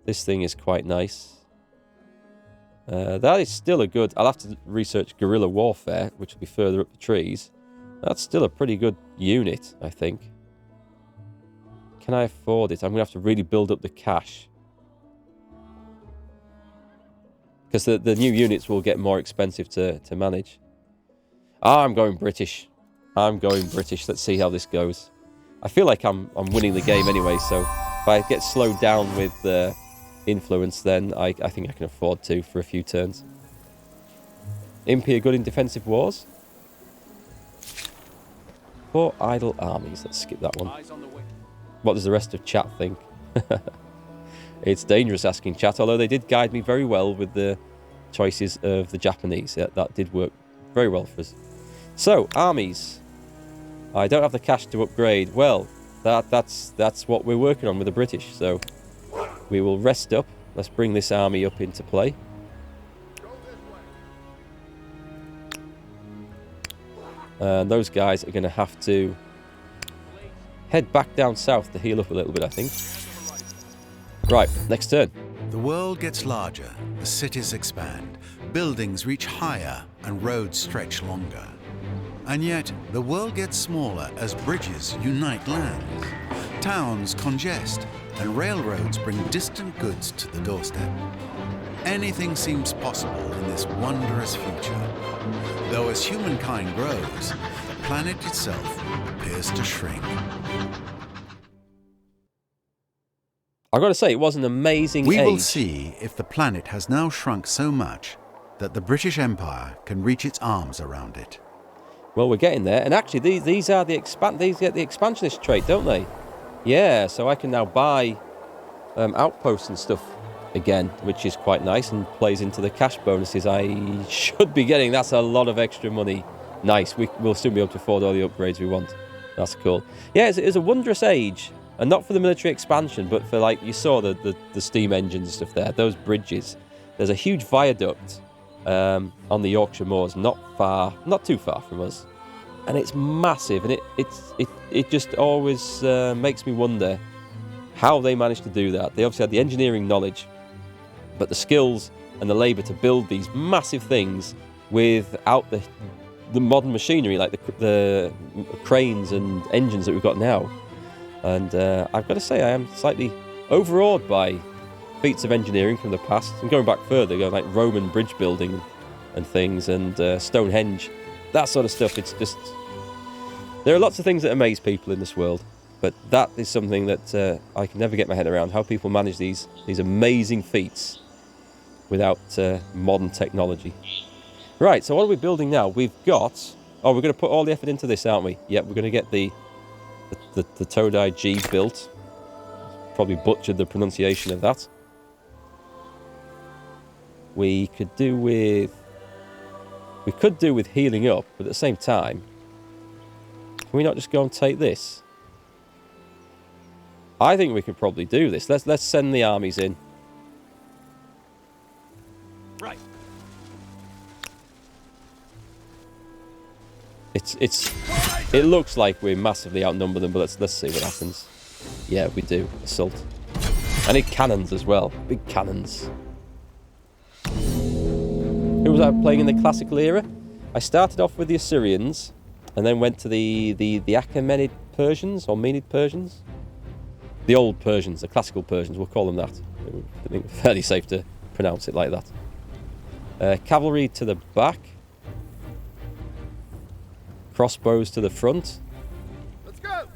This thing is quite nice. That is still a good... I'll have to research guerrilla warfare, which will be further up the trees. That's still a pretty good unit, I think. Can I afford it? I'm going to have to really build up the cash. Because the new units will get more expensive to manage. I'm going British. I'm going British. Let's see how this goes. I feel like I'm winning the game anyway, so if I get slowed down with influence, then I think I can afford to for a few turns. Impy are good in defensive wars. 4 idle armies. Let's skip that one. What does the rest of chat think? It's dangerous asking chat, although they did guide me very well with the choices of the Japanese. Yeah, that did work very well for us. So, armies. I don't have the cash to upgrade. Well, that's what we're working on with the British. So, we will rest up. Let's bring this army up into play. And those guys are going to have to head back down south to heal up a little bit, I think. Right, next turn. The world gets larger, the cities expand, buildings reach higher, and roads stretch longer. And yet, the world gets smaller as bridges unite lands, towns congest, and railroads bring distant goods to the doorstep. Anything seems possible in this wondrous future. Though as humankind grows, the planet itself appears to shrink. I've got to say, it was an amazing We age. will see if the planet has now shrunk so much that the British Empire can reach its arms around it. Well, we're getting there. And actually, these get the expansionist trait, don't they? Yeah, so I can now buy outposts and stuff again, which is quite nice and plays into the cash bonuses I should be getting. That's a lot of extra money. Nice. We'll soon be able to afford all the upgrades we want. That's cool. Yeah, it's a wondrous age. And not for the military expansion, but for, like, you saw the steam engines and stuff there, those bridges. There's a huge viaduct on the Yorkshire Moors, not too far from us. And it's massive, and it just always makes me wonder how they managed to do that. They obviously had the engineering knowledge, but the skills and the labour to build these massive things without the modern machinery, like the cranes and engines that we've got now. And I've got to say, I am slightly overawed by feats of engineering from the past. And going back further, going like Roman bridge building and things, and Stonehenge, that sort of stuff. It's just... There are lots of things that amaze people in this world, but that is something that I can never get my head around, how people manage these amazing feats without modern technology. Right, so what are we building now? We've got... Oh, we're going to put all the effort into this, aren't we? Yep, we're going to get the Todai G built. Probably butchered the pronunciation of that. We could do with healing up, but at the same time, can we not just go and take this? I think we could probably do this. Let's send the armies in. Right. It looks like we massively outnumber them, but let's see what happens. Yeah, we do. Assault. I need cannons as well. Big cannons. Who was I playing in the classical era? I started off with the Assyrians, and then went to the Achaemenid Persians, or Menid Persians. The old Persians, the classical Persians, we'll call them that. I think it's fairly safe to pronounce it like that. Cavalry to the back. Crossbows to the front. Let's go.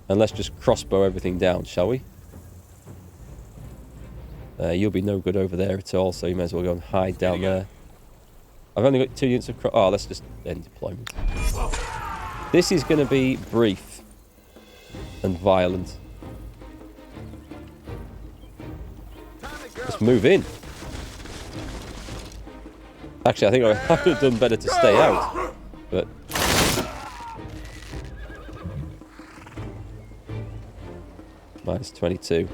And let's just crossbow everything down, shall we? You'll be no good over there at all, so you may as well go and hide down there. I've only got 2 units of... Oh, let's just end deployment. This is going to be brief and violent. Let's move in. Actually, I think I would have done better to stay out. But... Minus 22.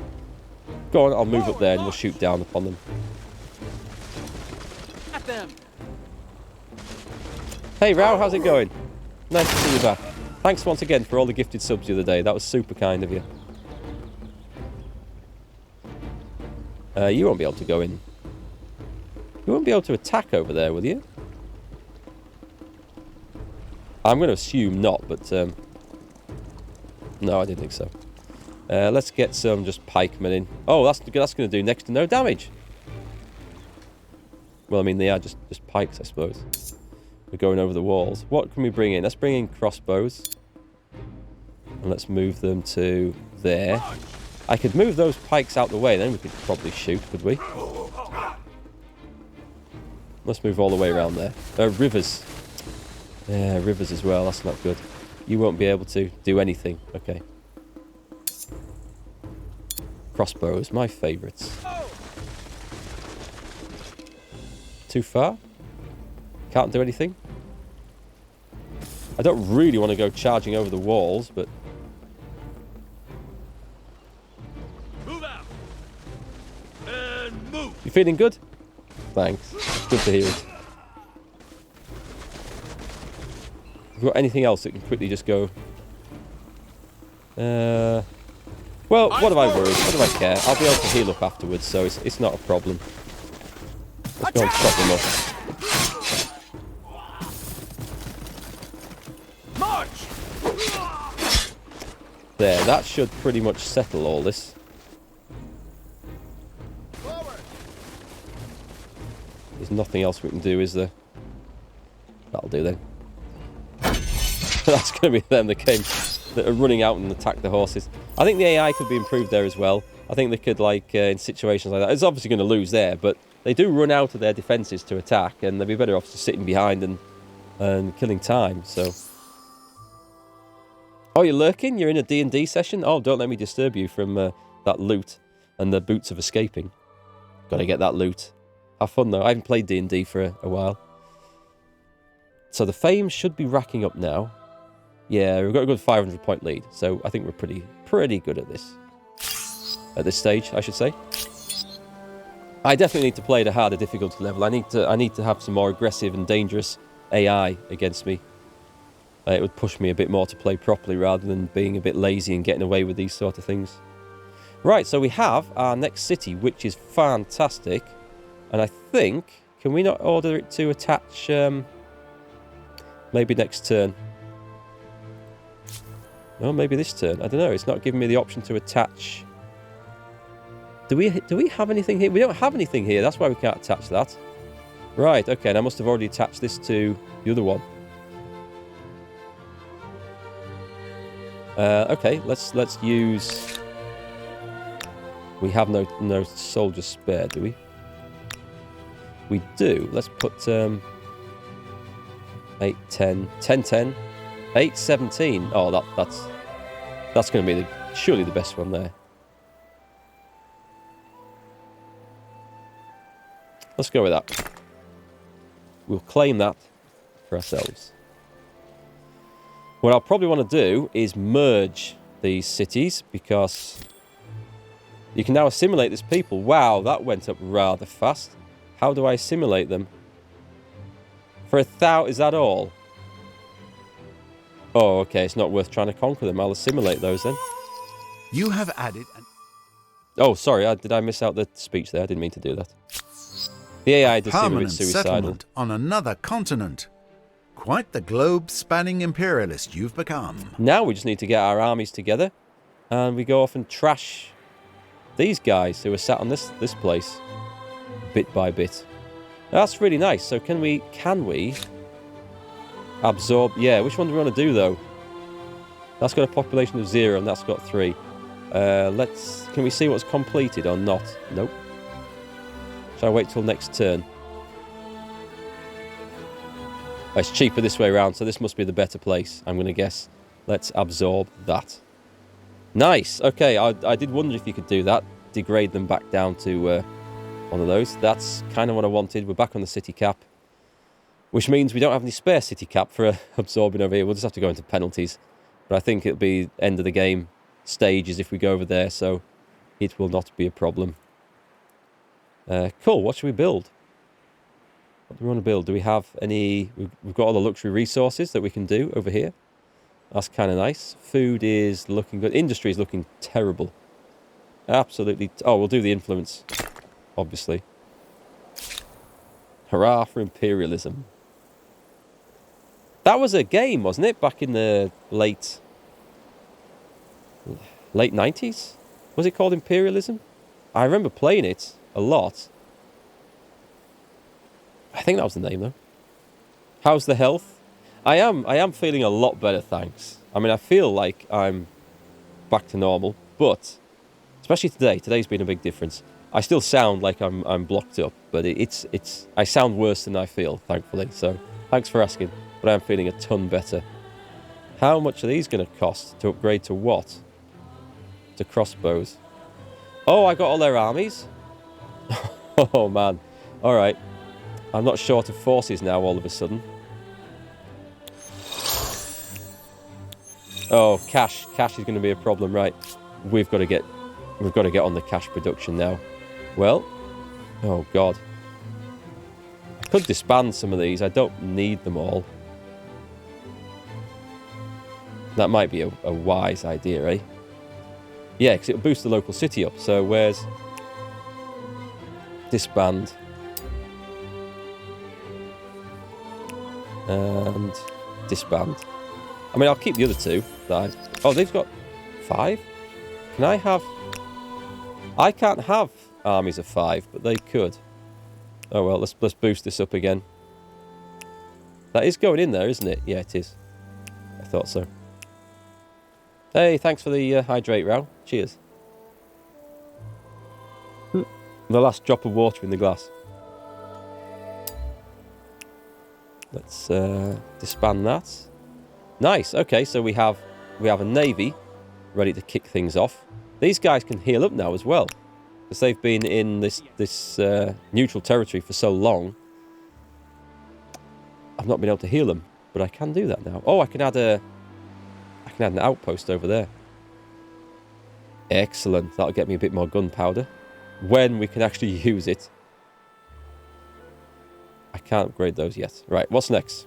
Go on, I'll move up there and we'll shoot down upon them. At them. Hey Rao, how's it going? Nice to see you back. Thanks once again for all the gifted subs the other day. That was super kind of you. You won't be able to go in. You won't be able to attack over there, will you? I'm going to assume not, but... no, I didn't think so. Let's get some just pikemen in. Oh, that's going to do next to no damage. Well, I mean, they are just pikes, I suppose. We're going over the walls. What can we bring in? Let's bring in crossbows. And let's move them to there. I could move those pikes out the way, then we could probably shoot, could we? Let's move all the way around there. Rivers. Yeah, rivers as well. That's not good. You won't be able to do anything. Okay. Crossbows, my favourites. Too far? Can't do anything? I don't really want to go charging over the walls, but... Move out. And move. You feeling good? Thanks. Good to hear it. Have you got anything else that can quickly just go... well, what have I worried? What do I care? I'll be able to heal up afterwards, so it's not a problem. Let's go and chop them up. March. There, that should pretty much settle all this. Forward. There's nothing else we can do, is there? That'll do then. That's going to be them that are running out and attack the horses. I think the AI could be improved there as well. I think they could, like, in situations like that, it's obviously going to lose there, but they do run out of their defences to attack, and they'd be better off just sitting behind and killing time, so... Oh, you're lurking? You're in a D&D session? Oh, don't let me disturb you from that loot and the boots of escaping. Gotta get that loot. Have fun, though. I haven't played D&D for a while. So the fame should be racking up now. Yeah, we've got a good 500-point lead, so I think we're pretty good at this. At this stage, I should say. I definitely need to play at a harder difficulty level. I need to have some more aggressive and dangerous AI against me. It would push me a bit more to play properly rather than being a bit lazy and getting away with these sort of things. Right, so we have our next city, which is fantastic. And I think, can we not order it to attach maybe next turn? No, maybe this turn. I don't know. It's not giving me the option to attach. Do we have anything here? We don't have anything here. That's why we can't attach that. Right, okay. And I must have already attached this to the other one. Okay, let's use... We have no soldiers spare, do we? We do. Let's put 8, 10, 10, 10, 8, 17. Oh, that's going to be surely the best one there. Let's go with that. We'll claim that for ourselves. What I'll probably want to do is merge these cities because you can now assimilate these people. Wow, that went up rather fast. How do I assimilate them? For 1,000, is that all? Oh, okay, it's not worth trying to conquer them. I'll assimilate those then. You have added an... Oh, sorry, did I miss out the speech there? I didn't mean to do that. The AI does seem a bit permanent suicidal. settlement on another continent. Quite the globe-spanning imperialist you've become. Now we just need to get our armies together and we go off and trash these guys who are sat on this place bit by bit. That's really nice. So can we absorb? Yeah, which one do we want to do though? That's got a population of 0 and that's got 3. Can we see what's completed or not? Nope. Shall I wait till next turn? Oh, it's cheaper this way around, so this must be the better place, I'm going to guess. Let's absorb that. Nice. Okay, I did wonder if you could do that. Degrade them back down to one of those. That's kind of what I wanted. We're back on the city cap. Which means we don't have any spare city cap for absorbing over here. We'll just have to go into penalties. But I think it'll be end of the game stages if we go over there, so it will not be a problem. Cool, what should we build? What do we want to build? Do we have any... We've got all the luxury resources that we can do over here. That's kind of nice. Food is looking good. Industry is looking terrible. Absolutely... Oh, we'll do the influence. obviously. Hurrah for imperialism. That was a game, wasn't it? Back in the late 90s? Was it called Imperialism? I remember playing it a lot. I think that was the name, though. How's the health? I am feeling a lot better, thanks. I mean, I feel like I'm back to normal, but especially today. Today's been a big difference. I still sound like I'm blocked up, but I sound worse than I feel, thankfully. So thanks for asking, but I'm feeling a ton better. How much are these going to cost to upgrade to what? To crossbows. Oh, I got all their armies. Oh man. All right. I'm not short of forces now. All of a sudden. Oh, cash. Cash is going to be a problem, right? We've got to get on the cash production now. Well, oh god. I could disband some of these. I don't need them all. That might be a wise idea, eh? Yeah, because it'll boost the local city up. So where's disband and disband? I mean, I'll keep the other two. Oh, they've got 5. Can I have? I can't have armies of 5, but they could. Oh well, let's boost this up again. That is going in there, isn't it? Yeah, it is. I thought so. Hey, thanks for the hydrate, Row. Cheers. The last drop of water in the glass. Let's disband that. Nice. Okay, so we have a navy ready to kick things off. These guys can heal up now as well, because they've been in this neutral territory for so long. I've not been able to heal them, but I can do that now. Oh, I can add an outpost over there. Excellent. That'll get me a bit more gunpowder when we can actually use it. I can't upgrade those yet. Right, what's next?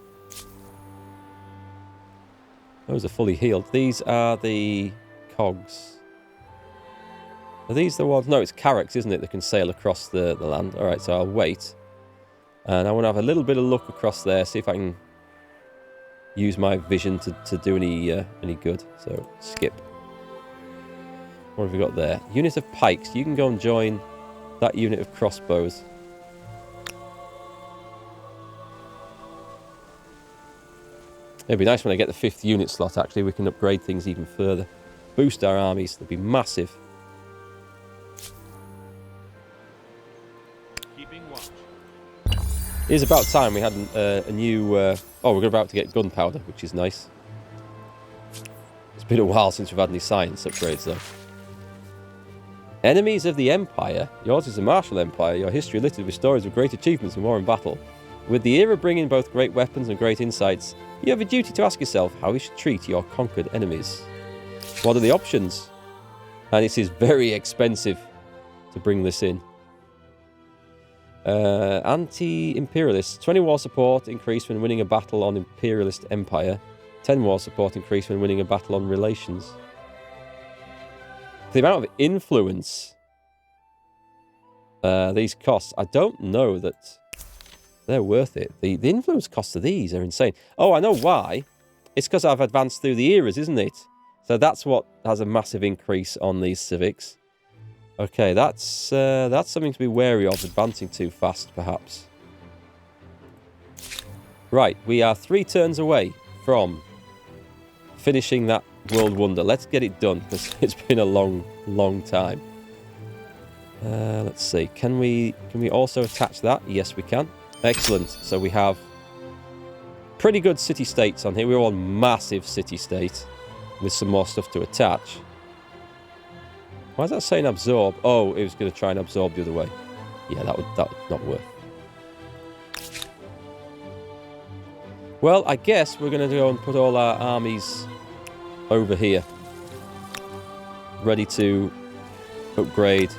Those are fully healed. These are the cogs. Are these the ones? No, it's carracks, isn't it, that can sail across the land. All right, so I'll wait. And I want to have a little bit of luck across there, see if I can use my vision to do any good. So, skip. What have we got there? Unit of pikes. You can go and join that unit of crossbows. It'd be nice when I get the 5th unit slot, actually. We can upgrade things even further. Boost our armies. They'll be massive. Keeping watch. It is about time we had a new... oh, we're about to get gunpowder, which is nice. It's been a while since we've had any science upgrades, though. Enemies of the Empire. Yours is a martial empire. Your history littered with stories of great achievements in war and battle. With the era bringing both great weapons and great insights, you have a duty to ask yourself how you should treat your conquered enemies. What are the options? And it is very expensive to bring this in. Anti-imperialists. 20 war support increase when winning a battle on imperialist empire. 10 war support increase when winning a battle on relations. The amount of influence these costs, I don't know that they're worth it. The influence costs of these are insane. Oh, I know why. It's because I've advanced through the eras, isn't it? So that's what has a massive increase on these civics. Okay, that's something to be wary of, advancing too fast, perhaps. Right, we are 3 turns away from finishing that world wonder. Let's get it done, because it's been a long, long time. Let's see. Can we also attach that? Yes, we can. Excellent. So we have pretty good city-states on here. We're on massive city-state with some more stuff to attach. Why is that saying absorb? Oh, it was going to try and absorb the other way. Yeah, that would not work. Well, I guess we're going to go and put all our armies over here, ready to upgrade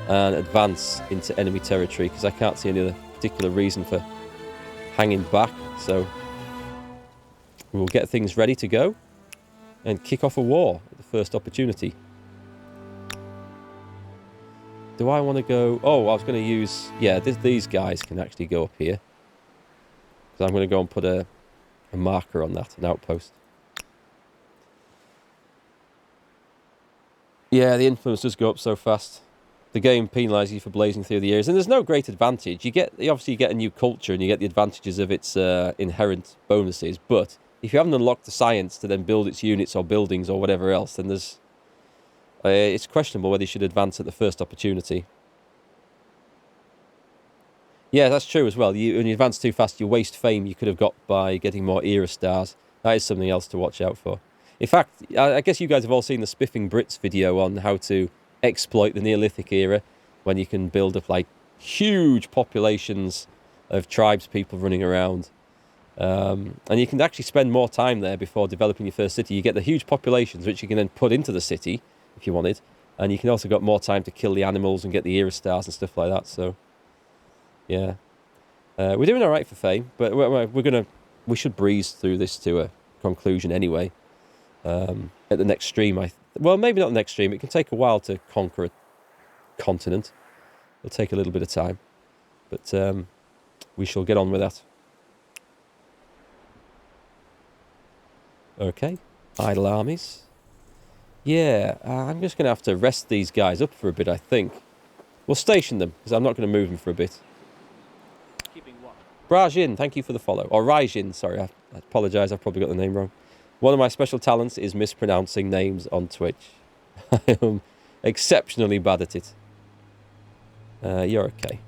and advance into enemy territory, because I can't see any other particular reason for hanging back. So we'll get things ready to go and kick off a war at the first opportunity. do I want to go... Oh, I was going to use... Yeah, these guys can actually go up here. So I'm going to go and put a marker on that, an outpost. Yeah, the influence does go up so fast. The game penalises you for blazing through the areas, and there's no great advantage. You obviously get a new culture, and you get the advantages of its inherent bonuses. But if you haven't unlocked the science to then build its units or buildings or whatever else, then it's questionable whether you should advance at the first opportunity. Yeah, that's true as well. When you advance too fast, you waste fame you could have got by getting more era stars. That is something else to watch out for. In fact, I guess you guys have all seen the Spiffing Brits video on how to exploit the Neolithic era, when you can build up like huge populations of tribes people running around. And you can actually spend more time there before developing your first city. You get the huge populations, which you can then put into the city if you wanted. And you can also got more time to kill the animals and get the era stars and stuff like that. So... yeah, we're doing all right for fame, but we should breeze through this to a conclusion anyway. At the next stream, well, maybe not the next stream. It can take a while to conquer a continent. It'll take a little bit of time, but we shall get on with that. Okay, idle armies. Yeah, I'm just going to have to rest these guys up for a bit, I think. We'll station them, because I'm not going to move them for a bit. Brajin, thank you for the follow. Or Raijin, sorry, I apologise, I've probably got the name wrong. One of my special talents is mispronouncing names on Twitch. I am exceptionally bad at it. You're okay.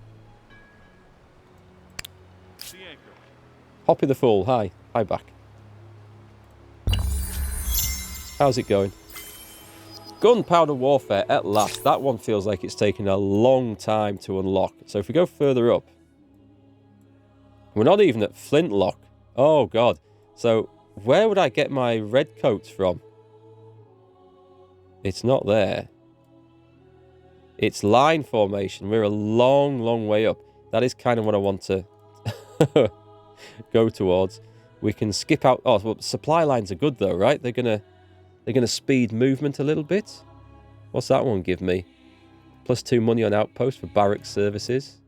Hoppy the Fool, hi. Hi back. How's it going? Gunpowder Warfare, at last. That one feels like it's taken a long time to unlock. So if we go further up, we're not even at Flintlock. Oh, God. So, where would I get my red coats from? It's not there. It's line formation. We're a long, long way up. That is kind of what I want to go towards. We can skip out... Oh, well, supply lines are good, though, right? They're gonna speed movement a little bit. What's that one give me? +2 money on outpost for barrack services.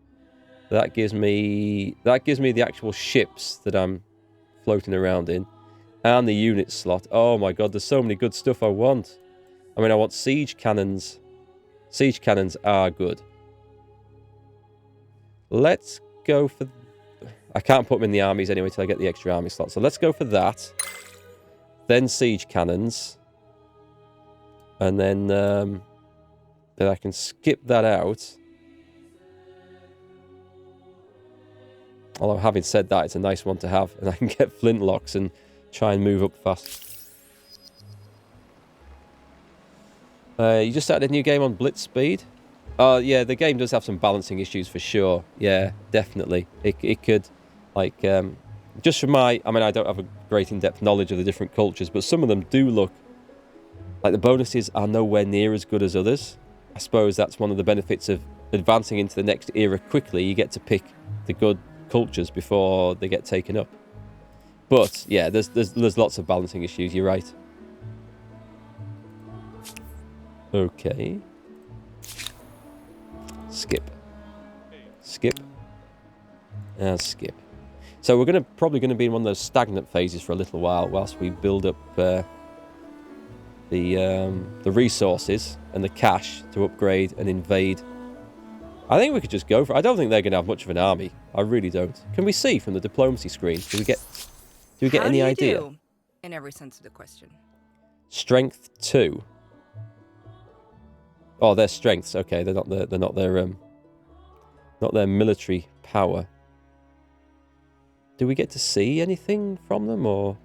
That gives me the actual ships that I'm floating around in, and the unit slot. Oh my god, there's so many good stuff I want. I mean, I want siege cannons. Siege cannons are good. Let's go for... I can't put them in the armies anyway till I get the extra army slot. So let's go for that. Then siege cannons. And then I can skip that out. Although, having said that, it's a nice one to have. And I can get flintlocks and try and move up fast. You just started a new game on blitz speed? Yeah, the game does have some balancing issues for sure. Yeah, definitely. It could, like, just from my... I mean, I don't have a great in-depth knowledge of the different cultures, but some of them do look like the bonuses are nowhere near as good as others. I suppose that's one of the benefits of advancing into the next era quickly. You get to pick the good cultures before they get taken up. But yeah, there's lots of balancing issues. You're right. Okay. Skip. Skip. And skip. So we're probably going to be in one of those stagnant phases for a little while whilst we build up the resources and the cash to upgrade and invade. I think we could just go for it. I don't think they're going to have much of an army. I really don't. Can we see from the diplomacy screen? Do we get any idea? Do, in every sense of the question. Strength 2. Oh, their strengths. Okay, they're not their military power. Do we get to see anything from them, or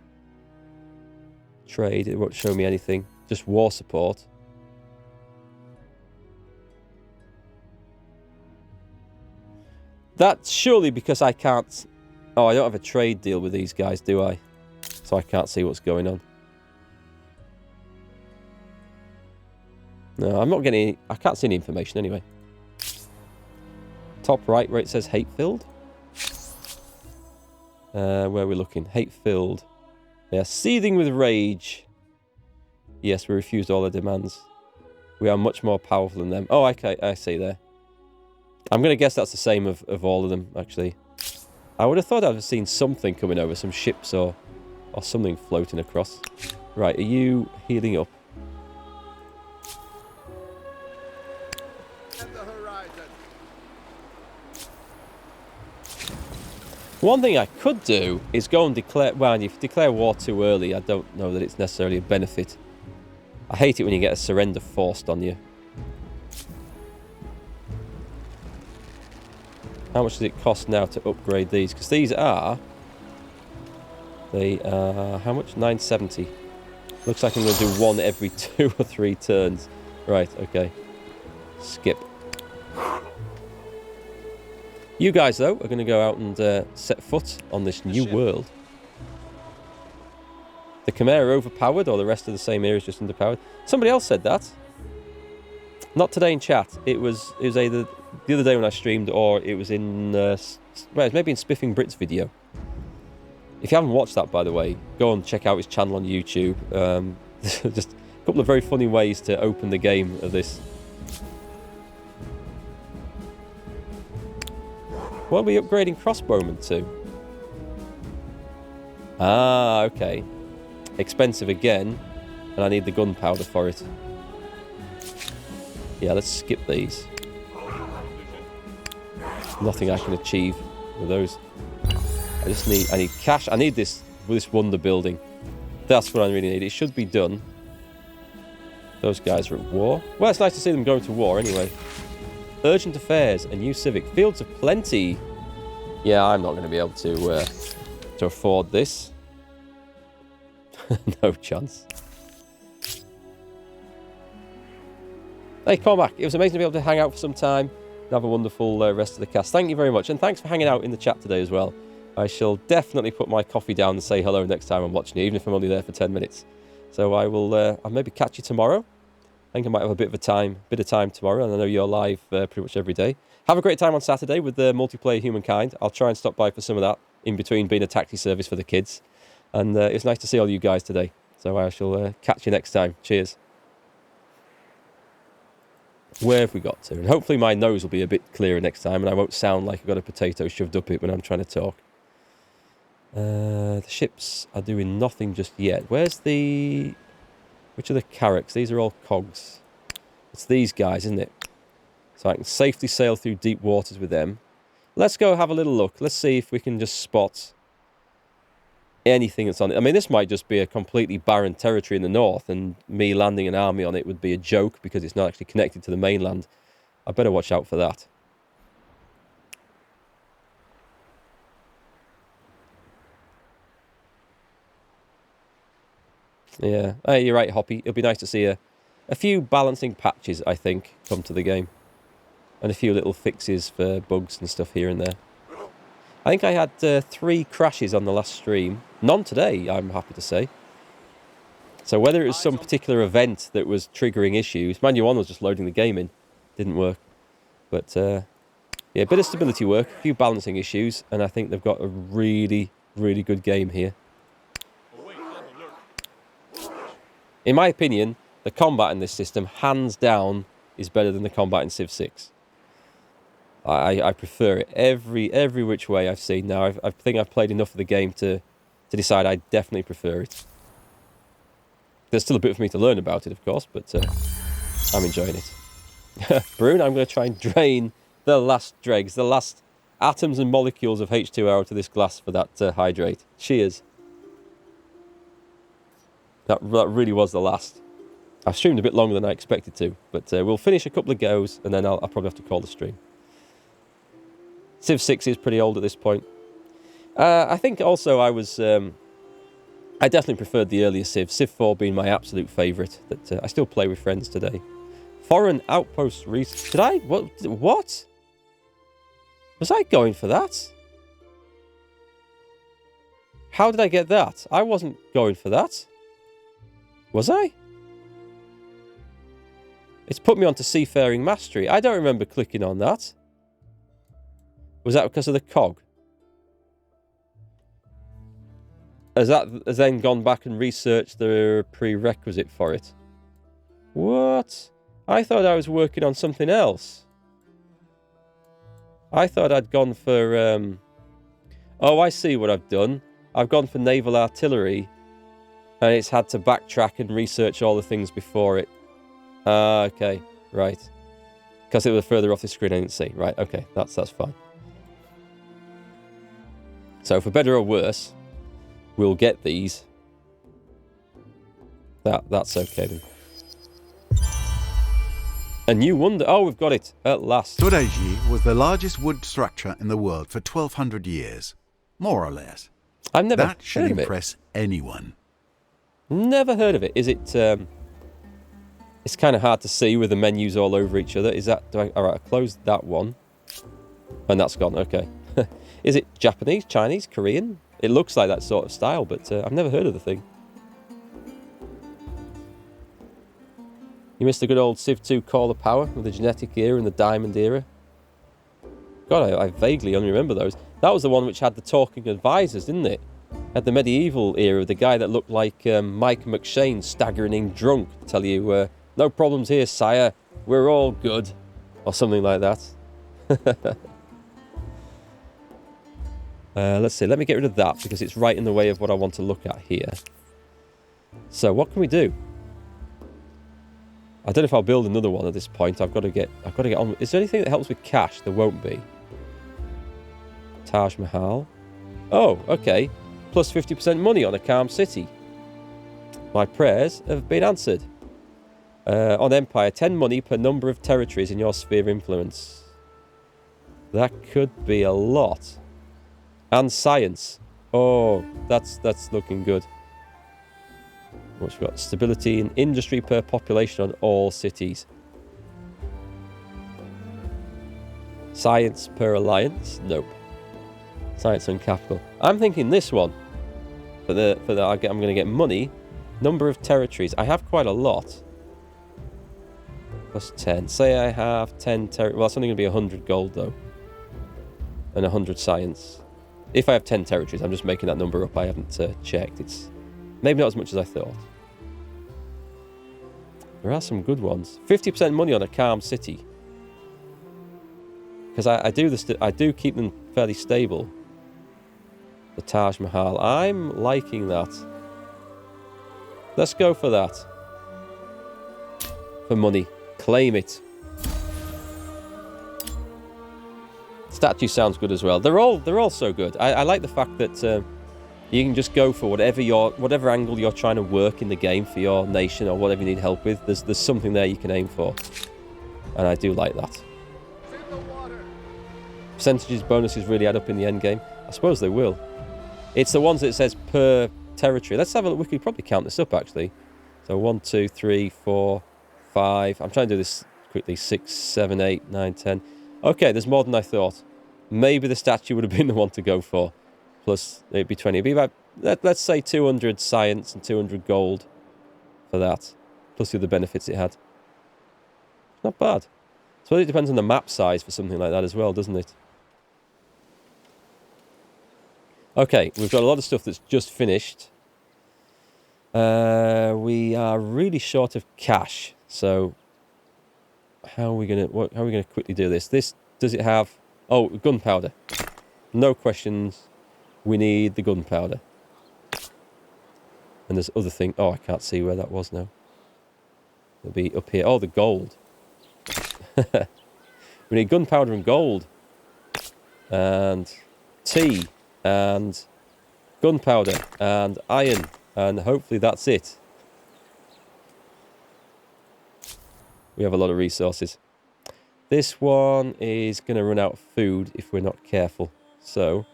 trade? It won't show me anything. Just war support. That's surely because I can't... Oh, I don't have a trade deal with these guys, do I? So I can't see what's going on. No, I'm not getting any... I can't see any information anyway. Top right where it says hate-filled. Where are we looking? Hate-filled. They are seething with rage. Yes, we refused all their demands. We are much more powerful than them. Oh, okay, I see there. I'm going to guess that's the same of all of them, actually. I would have thought I'd have seen something coming over, some ships or something floating across. Right, are you healing up? At the horizon. One thing I could do is go and declare... Well, if you declare war too early, I don't know that it's necessarily a benefit. I hate it when you get a surrender forced on you. How much does it cost now to upgrade these? Because these are... They are... How much? 970. Looks like I'm going to do one every 2 or 3 turns. Right, okay. Skip. You guys, though, are going to go out and set foot on this new world. The Chimera overpowered, or the rest of the same area is just underpowered? Somebody else said that. Not today in chat. It was either the other day when I streamed, or it was in... well, it was maybe in Spiffing Brit's video. If you haven't watched that, by the way, go and check out his channel on YouTube. Just a couple of very funny ways to open the game of this. What are we upgrading crossbowmen to? Ah, okay. Expensive again, and I need the gunpowder for it. Yeah, let's skip these. Nothing I can achieve with those. I need cash. I need this wonder building. That's what I really need. It should be done. Those guys are at war. Well, it's nice to see them going to war anyway. Urgent affairs, a new civic. Fields of plenty. Yeah, I'm not going to be able to afford this. No chance. Hey, Cormac, it was amazing to be able to hang out for some time and have a wonderful rest of the cast. Thank you very much, and thanks for hanging out in the chat today as well. I shall definitely put my coffee down and say hello next time I'm watching you, even if I'm only there for 10 minutes. So I will I'll maybe catch you tomorrow. I think I might have a bit of time tomorrow, and I know you're live pretty much every day. Have a great time on Saturday with the multiplayer Humankind. I'll try and stop by for some of that in between being a taxi service for the kids. And it's nice to see all you guys today. So I shall catch you next time. Cheers. Where have we got to? And hopefully my nose will be a bit clearer next time, and I won't sound like I've got a potato shoved up it when I'm trying to talk. The ships are doing nothing just yet. Where's the... Which are the carracks? These are all cogs. It's these guys, isn't it? So I can safely sail through deep waters with them. Let's go have a little look. Let's see if we can just spot anything that's on it. I mean, this might just be a completely barren territory in the north, and me landing an army on it would be a joke because it's not actually connected to the mainland. I better watch out for that. Yeah, hey, you're right, Hoppy. It'll be nice to see a few balancing patches, I think, come to the game. And a few little fixes for bugs and stuff here and there. I think I had 3 crashes on the last stream. None today, I'm happy to say. So whether it was some particular event that was triggering issues... Mind you, one was just loading the game in. Didn't work. But, yeah, a bit of stability work, a few balancing issues, and I think they've got a really, really good game here. In my opinion, the combat in this system, hands down, is better than the combat in Civ 6. I prefer it every which way I've seen now. I think I've played enough of the game to decide I definitely prefer it. There's still a bit for me to learn about it, of course, but I'm enjoying it. Brune, I'm going to try and drain the last dregs, the last atoms and molecules of H2O out of this glass for that hydrate. Cheers. That really was the last. I've streamed a bit longer than I expected to, but we'll finish a couple of goes, and then I'll probably have to call the stream. Civ 6 is pretty old at this point. I think also I definitely preferred the earlier Civ, Civ 4 being my absolute favourite, that I still play with friends today. Foreign outpost research. Did I? What? Was I going for that? How did I get that? I wasn't going for that. Was I? It's put me onto Seafaring Mastery. I don't remember clicking on that. Was that because of the cog? Has then gone back and researched the prerequisite for it? What? I thought I was working on something else. I thought I'd gone for... Oh, I see what I've done. I've gone for naval artillery, and it's had to backtrack and research all the things before it. Okay, right. Because it was further off the screen, I didn't see. Right, okay, that's fine. So, for better or worse, we'll get these. That's okay then. A new wonder. Oh, we've got it at last. Tureji was the largest wood structure in the world for 1,200 years, more or less. I've never That should heard of it. impress anyone. Never heard of it. Is it... It's kind of hard to see with the menus all over each other. Is that... Alright, I closed that one. And that's gone, okay. Is it Japanese, Chinese, Korean? It looks like that sort of style, but I've never heard of the thing. You missed the good old Civ 2 Call of Power with the Genetic Era and the Diamond Era. God, I vaguely only remember those. That was the one which had the talking advisors, didn't it? Had the medieval era, the guy that looked like Mike McShane staggering drunk to tell you, no problems here, sire, we're all good. Or something like that. Let's see, let me get rid of that because it's right in the way of what I want to look at here. So, what can we do? I don't know if I'll build another one at this point. I've got to get on. Is there anything that helps with cash? There won't be. Taj Mahal. Oh, okay. Plus 50% money on a calm city. My prayers have been answered. On Empire, 10 money per number of territories in your sphere of influence. That could be a lot. And science. Oh, that's looking good. What's we got? Stability in industry per population on all cities. Science per alliance? Nope. Science and capital. I'm thinking this one. For the I'm going to get money. Number of territories. I have quite a lot. Plus 10. Say I have 10 territories. Well, it's only going to be 100 gold though. And 100 science. If I have 10 territories, I'm just making that number up. I haven't checked. It's maybe not as much as I thought. There are some good ones. 50% money on a calm city. Because I do keep them fairly stable. The Taj Mahal. I'm liking that. Let's go for that. For money. Claim it. Statue sounds good as well. They're all so good. I like the fact that you can just go for whatever angle you're trying to work in the game for your nation or whatever you need help with. There's something there you can aim for, and I do like that. Percentages, bonuses really add up in the end game. I suppose they will. It's the ones that it says per territory. Let's have a look. We could probably count this up actually. So 1, 2, 3, 4, 5. I'm trying to do this quickly. 6, 7, 8, 9, 10. Okay, there's more than I thought. Maybe the statue would have been the one to go for. Plus, it'd be 20. It'd be about, let's say 200 science and 200 gold for that. Plus the other benefits it had. Not bad. So it depends on the map size for something like that as well, doesn't it? Okay, we've got a lot of stuff that's just finished. We are really short of cash, so how are we gonna quickly do this? Does it have? Oh, gunpowder. No questions. We need the gunpowder. And there's other thing. Oh, I can't see where that was now. It'll be up here. Oh, the gold. We need gunpowder and gold. And tea. And gunpowder. And iron. And hopefully that's it. We have a lot of resources. This one is going to run out of food if we're not careful. So,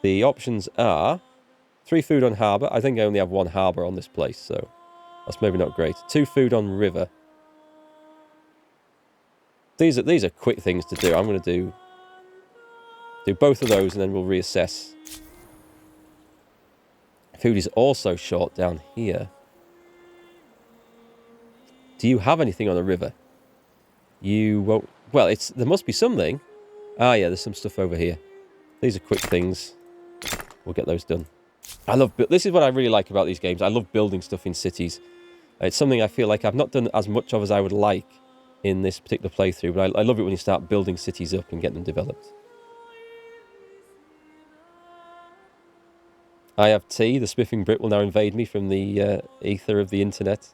the options are 3 food on harbour. I think I only have 1 harbour on this place, so that's maybe not great. 2 food on river. These are quick things to do. I'm going to do both of those and then we'll reassess. Food is also short down here. Do you have anything on a river? You won't... Well, there must be something. Ah, yeah, there's some stuff over here. These are quick things. We'll get those done. This is what I really like about these games. I love building stuff in cities. It's something I feel like I've not done as much of as I would like in this particular playthrough, but I love it when you start building cities up and get them developed. I have tea. The spiffing Brit will now invade me from the ether of the internet.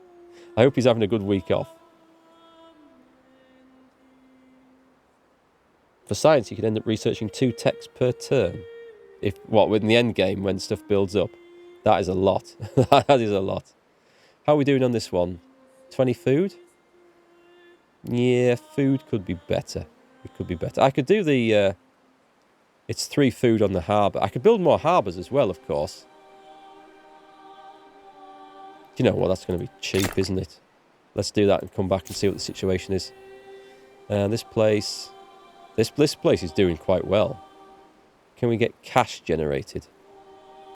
I hope he's having a good week off. For science, you can end up researching 2 texts per turn. In the end game, when stuff builds up. That is a lot. That is a lot. How are we doing on this one? 20 food? Yeah, food could be better. It could be better. I could do the... it's 3 food on the harbour. I could build more harbours as well, of course. You know what? That's going to be cheap, isn't it? Let's do that and come back and see what the situation is. This place... This place is doing quite well. Can we get cash generated?